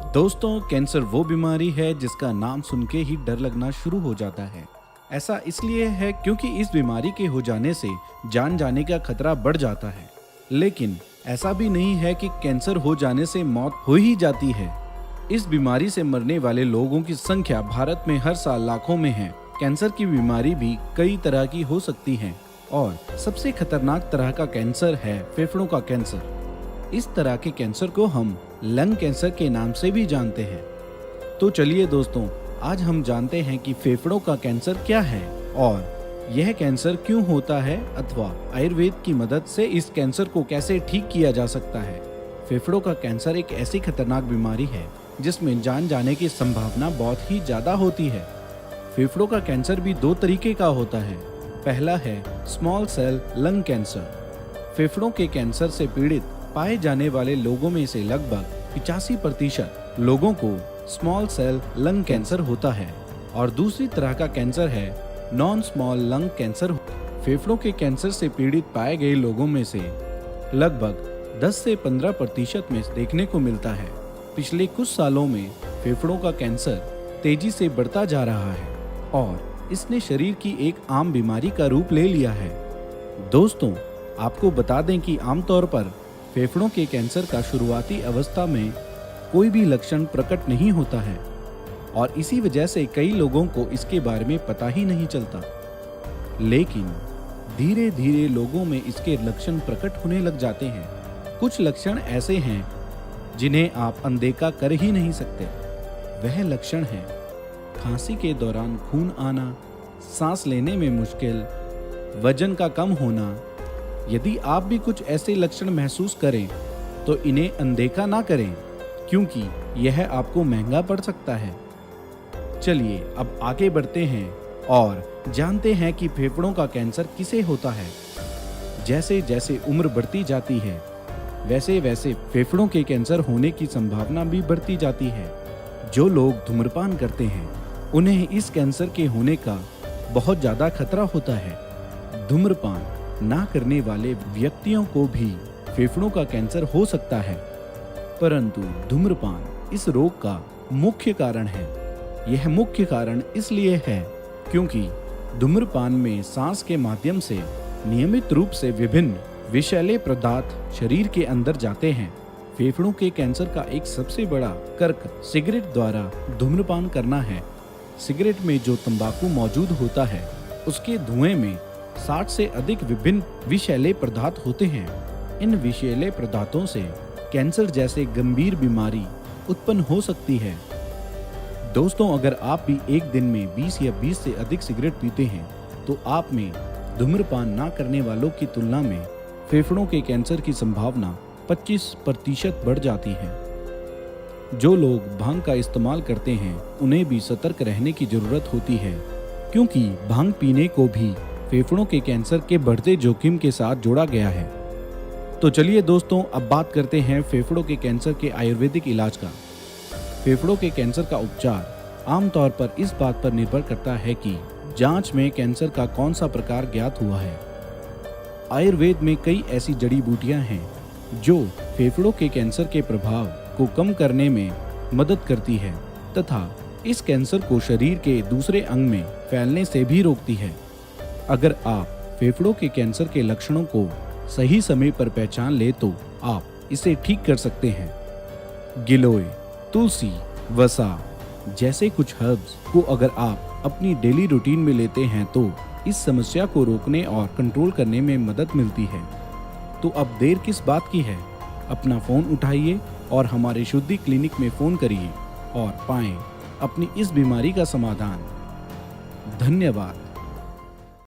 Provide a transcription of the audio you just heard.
दोस्तों, कैंसर वो बीमारी है जिसका नाम सुन के ही डर लगना शुरू हो जाता है। ऐसा इसलिए है क्योंकि इस बीमारी के हो जाने से जान जाने का खतरा बढ़ जाता है। लेकिन ऐसा भी नहीं है कि कैंसर हो जाने से मौत हो ही जाती है। इस बीमारी से मरने वाले लोगों की संख्या भारत में हर साल लाखों में है। कैंसर की बीमारी भी कई तरह की हो सकती है और सबसे खतरनाक तरह का कैंसर है फेफड़ों का कैंसर। इस तरह के कैंसर को हम लंग कैंसर के नाम से भी जानते हैं। तो चलिए दोस्तों, आज हम जानते हैं कि फेफड़ों का कैंसर क्या है और यह कैंसर क्यों होता है अथवा आयुर्वेद की मदद से इस कैंसर को कैसे ठीक किया जा सकता है। फेफड़ों का कैंसर एक ऐसी खतरनाक बीमारी है जिसमें जान जाने की संभावना बहुत ही ज्यादा होती है। फेफड़ों का कैंसर भी दो तरीके का होता है। पहला है स्मॉल सेल लंग कैंसर। फेफड़ों के कैंसर से पीड़ित पाए जाने वाले लोगों में से लगभग 85% लोगों को स्मॉल सेल लंग कैंसर होता है और दूसरी तरह का कैंसर है नॉन स्मॉल लंग कैंसर। फेफड़ों के कैंसर से पीड़ित पाए गए लोगों में से लगभग 10 से 15% में देखने को मिलता है। पिछले कुछ सालों में फेफड़ों का कैंसर तेजी से बढ़ता जा रहा है और इसने शरीर की एक आम बीमारी का रूप ले लिया है। दोस्तों, आपको बता दें कि आमतौर पर फेफड़ों के कैंसर का शुरुआती अवस्था में कोई भी लक्षण प्रकट नहीं होता है और इसी वजह से कई लोगों को इसके बारे में पता ही नहीं चलता। लेकिन धीरे धीरे लोगों में इसके लक्षण प्रकट होने लग जाते हैं। कुछ लक्षण ऐसे हैं जिन्हें आप अनदेखा कर ही नहीं सकते। वह लक्षण हैं खांसी के दौरान खून आना, सांस लेने में मुश्किल, वजन का कम होना। यदि आप भी कुछ ऐसे लक्षण महसूस करें तो इन्हें अनदेखा ना करें, क्योंकि यह आपको महंगा पड़ सकता है। चलिए अब आगे बढ़ते हैं और जानते हैं कि फेफड़ों का कैंसर किसे होता है। जैसे जैसे उम्र बढ़ती जाती है वैसे वैसे फेफड़ों के कैंसर होने की संभावना भी बढ़ती जाती है। जो लोग धूम्रपान करते हैं उन्हें इस कैंसर के होने का बहुत ज्यादा खतरा होता है। धूम्रपान ना करने वाले व्यक्तियों को भी फेफड़ों का कैंसर हो सकता है, परंतु धूम्रपान इस रोग का मुख्य कारण है। यह मुख्य कारण इसलिए है क्योंकि धूम्रपान में सांस के माध्यम से नियमित रूप से विभिन्न विषैले पदार्थ शरीर के अंदर जाते हैं। फेफड़ों के कैंसर का एक सबसे बड़ा कर्क सिगरेट द्वारा धूम्रपान करना है। सिगरेट में जो तंबाकू मौजूद होता है उसके धुएं में 60 से अधिक विभिन्न विषैले पदार्थ होते हैं। इन विषैले पदार्थों से कैंसर जैसे गंभीर बीमारी उत्पन्न हो सकती है। दोस्तों, अगर आप भी एक दिन में 20 या 20 से अधिक सिगरेट पीते हैं तो आप में धूम्रपान ना करने वालों की तुलना में फेफड़ों के कैंसर की संभावना 25% बढ़ जाती है। जो लोग भांग का इस्तेमाल करते हैं उन्हें भी सतर्क रहने की जरूरत होती है, क्योंकि भांग पीने को भी फेफड़ों के कैंसर के बढ़ते जोखिम के साथ जोड़ा गया है। तो चलिए दोस्तों, अब बात करते हैं फेफड़ों के कैंसर के आयुर्वेदिक इलाज का। फेफड़ों के कैंसर का उपचार आमतौर पर इस बात पर निर्भर करता है कि जांच में कैंसर का कौन सा प्रकार ज्ञात हुआ है। आयुर्वेद में कई ऐसी जड़ी बूटियां हैं जो फेफड़ों के कैंसर के प्रभाव को कम करने में मदद करती है तथा इस कैंसर को शरीर के दूसरे अंग में फैलने से भी रोकती है। अगर आप फेफड़ों के कैंसर के लक्षणों को सही समय पर पहचान ले तो आप इसे ठीक कर सकते हैं। गिलोय, तुलसी, वसा जैसे कुछ हर्ब्स को अगर आप अपनी डेली रूटीन में लेते हैं तो इस समस्या को रोकने और कंट्रोल करने में मदद मिलती है। तो अब देर किस बात की है, अपना फोन उठाइए और हमारे शुद्धि क्लिनिक में फोन करिए और पाएं अपनी इस बीमारी का समाधान। धन्यवाद।